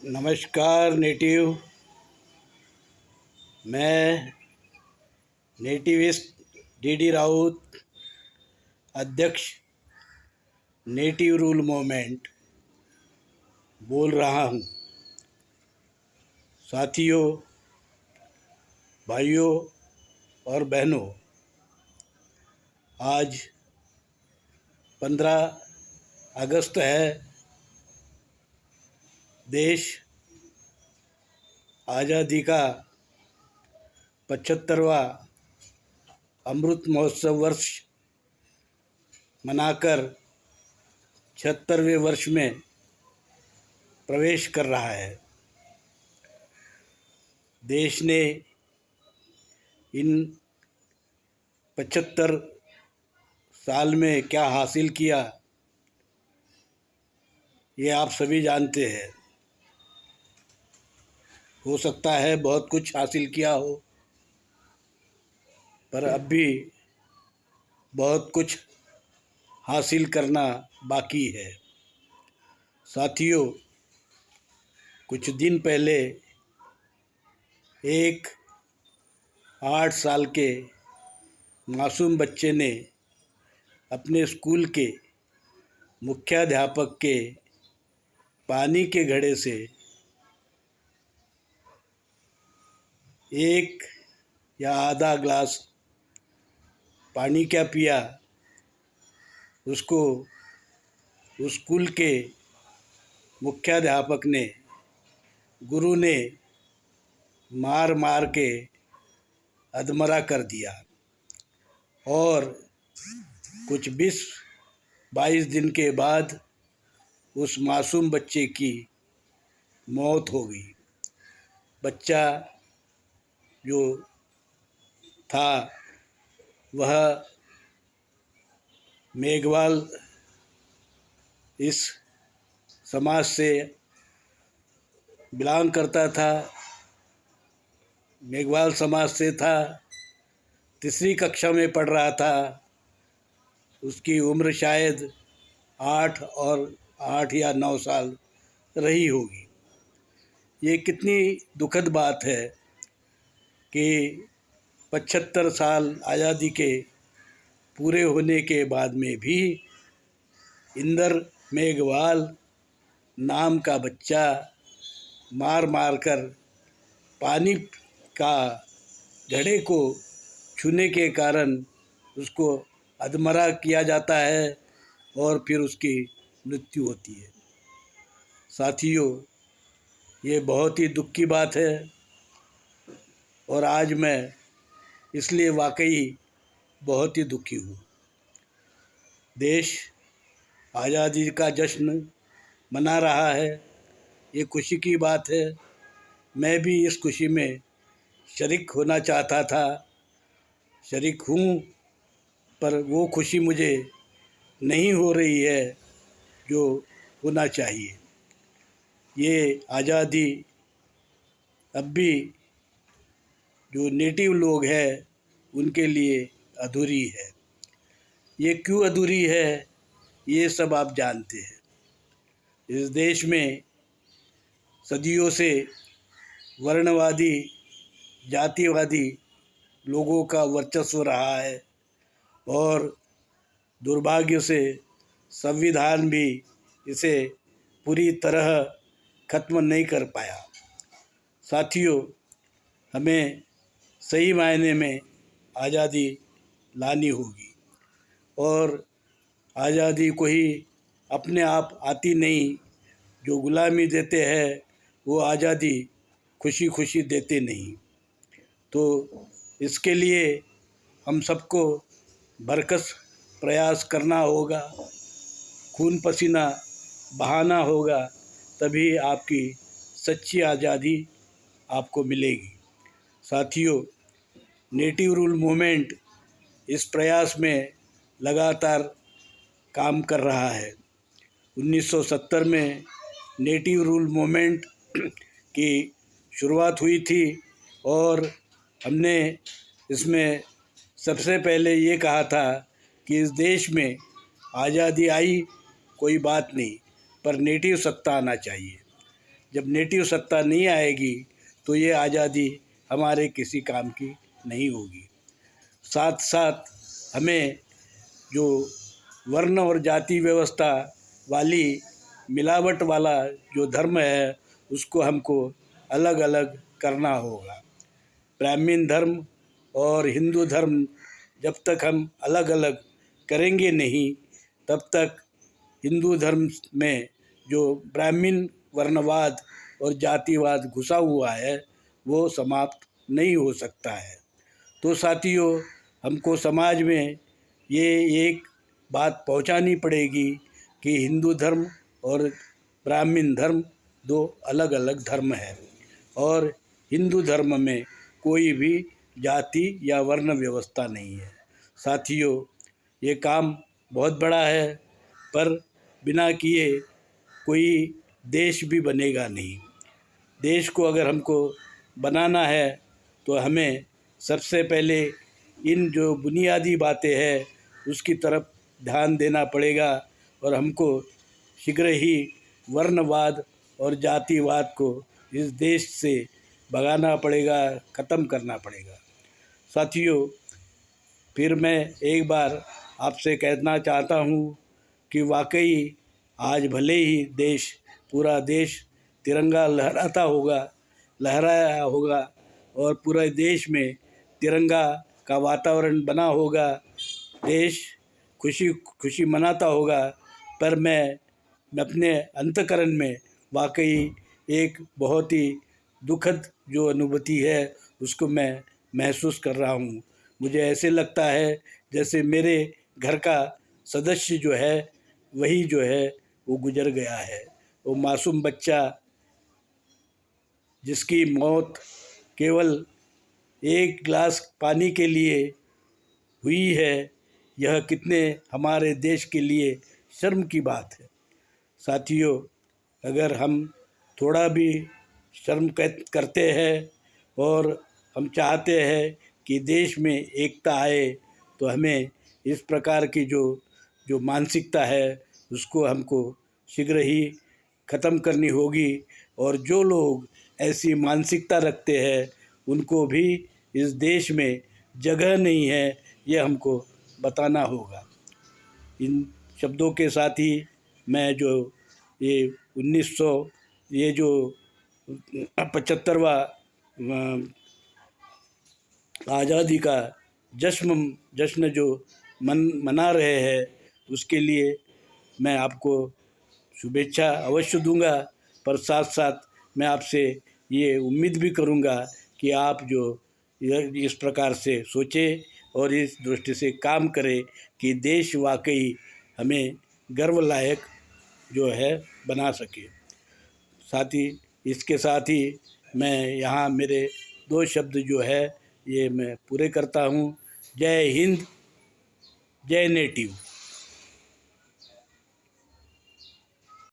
नमस्कार नेटिव। मैं nativist DD Raut, अध्यक्ष नेटिव रूल मूवमेंट बोल रहा हूँ। साथियों, भाइयों और बहनों, आज 15 अगस्त है। देश आज़ादी का 75वां अमृत महोत्सव वर्ष मनाकर 76वें वर्ष में प्रवेश कर रहा है। देश ने इन 75 साल में क्या हासिल किया, ये आप सभी जानते हैं। हो सकता है बहुत कुछ हासिल किया हो, पर अब भी बहुत कुछ हासिल करना बाकी है। साथियों, कुछ दिन पहले एक 8 साल के मासूम बच्चे ने अपने स्कूल के मुख्याध्यापक के पानी के घड़े से एक या आधा ग्लास पानी क्या पिया, उसको उस स्कूल के मुख्याध्यापक ने, गुरु ने मार मार के अधमरा कर दिया और कुछ 20-22 दिन के बाद उस मासूम बच्चे की मौत हो गई। बच्चा जो था वह मेघवाल इस समाज से बिलोंग करता था, मेघवाल समाज से था। तीसरी कक्षा में पढ़ रहा था। उसकी उम्र शायद 8 या 9 साल रही होगी। ये कितनी दुखद बात है कि 75 साल आज़ादी के पूरे होने के बाद में भी इंदर मेघवाल नाम का बच्चा मार मार कर पानी का घड़े को छूने के कारण उसको अधमरा किया जाता है और फिर उसकी मृत्यु होती है। साथियों, ये बहुत ही दुख की बात है और आज मैं इसलिए वाकई बहुत ही दुखी हूँ। देश आज़ादी का जश्न मना रहा है, ये खुशी की बात है। मैं भी इस खुशी में शरीक होना चाहता था, शरीक हूँ, पर वो खुशी मुझे नहीं हो रही है जो होना चाहिए। ये आज़ादी अब भी जो नेटिव लोग हैं उनके लिए अधूरी है। ये क्यों अधूरी है, ये सब आप जानते हैं। इस देश में सदियों से वर्णवादी, जातिवादी लोगों का वर्चस्व रहा है और दुर्भाग्य से संविधान भी इसे पूरी तरह खत्म नहीं कर पाया। साथियों, हमें सही मायने में आज़ादी लानी होगी और आज़ादी को ही अपने आप आती नहीं। जो गुलामी देते हैं वो आज़ादी खुशी खुशी देते नहीं। तो इसके लिए हम सबको भरकस प्रयास करना होगा, खून पसीना बहाना होगा, तभी आपकी सच्ची आज़ादी आपको मिलेगी। साथियों, नेटिव रूल मूवमेंट इस प्रयास में लगातार काम कर रहा है। 1970 में नेटिव रूल मूवमेंट की शुरुआत हुई थी और हमने इसमें सबसे पहले ये कहा था कि इस देश में आज़ादी आई कोई बात नहीं, पर नेटिव सत्ता आना चाहिए। जब नेटिव सत्ता नहीं आएगी तो ये आज़ादी हमारे किसी काम की नहीं होगी। साथ साथ हमें जो वर्ण और जाति व्यवस्था वाली मिलावट वाला जो धर्म है उसको हमको अलग अलग करना होगा। ब्राह्मण धर्म और हिंदू धर्म जब तक हम अलग अलग करेंगे नहीं तब तक हिंदू धर्म में जो ब्राह्मण वर्णवाद और जातिवाद घुसा हुआ है वो समाप्त नहीं हो सकता है। तो साथियों, हमको समाज में ये एक बात पहुंचानी पड़ेगी कि हिंदू धर्म और ब्राह्मण धर्म दो अलग अलग धर्म है और हिंदू धर्म में कोई भी जाति या वर्ण व्यवस्था नहीं है। साथियों, ये काम बहुत बड़ा है पर बिना किए कोई देश भी बनेगा नहीं। देश को अगर हमको बनाना है तो हमें सबसे पहले इन जो बुनियादी बातें हैं उसकी तरफ ध्यान देना पड़ेगा और हमको शीघ्र ही वर्णवाद और जातिवाद को इस देश से भगाना पड़ेगा, ख़त्म करना पड़ेगा। साथियों, फिर मैं एक बार आपसे कहना चाहता हूँ कि वाकई आज भले ही पूरा देश तिरंगा लहराया होगा और पूरे देश में तिरंगा का वातावरण बना होगा, देश खुशी खुशी मनाता होगा, पर मैं अपने अंतःकरण में वाकई एक बहुत ही दुखद जो अनुभूति है उसको मैं महसूस कर रहा हूँ। मुझे ऐसे लगता है जैसे मेरे घर का सदस्य जो है वही जो है वो गुजर गया है। वो मासूम बच्चा जिसकी मौत केवल एक गिलास पानी के लिए हुई है, यह कितने हमारे देश के लिए शर्म की बात है। साथियों, अगर हम थोड़ा भी शर्म करते हैं और हम चाहते हैं कि देश में एकता आए तो हमें इस प्रकार की जो मानसिकता है उसको हमको शीघ्र ही ख़त्म करनी होगी और जो लोग ऐसी मानसिकता रखते हैं उनको भी इस देश में जगह नहीं है, ये हमको बताना होगा। इन शब्दों के साथ ही मैं जो ये 1900 ये जो 75वां आज़ादी का जश्न जो मना रहे हैं उसके लिए मैं आपको शुभेच्छा अवश्य दूंगा, पर साथ साथ मैं आपसे ये उम्मीद भी करूंगा कि आप जो इस प्रकार से सोचें और इस दृष्टि से काम करें कि देश वाकई हमें गर्व लायक जो है बना सके। साथ ही इसके साथ ही मैं यहाँ मेरे 2 शब्द जो है ये मैं पूरे करता हूँ। जय हिंद, जय नेटिव।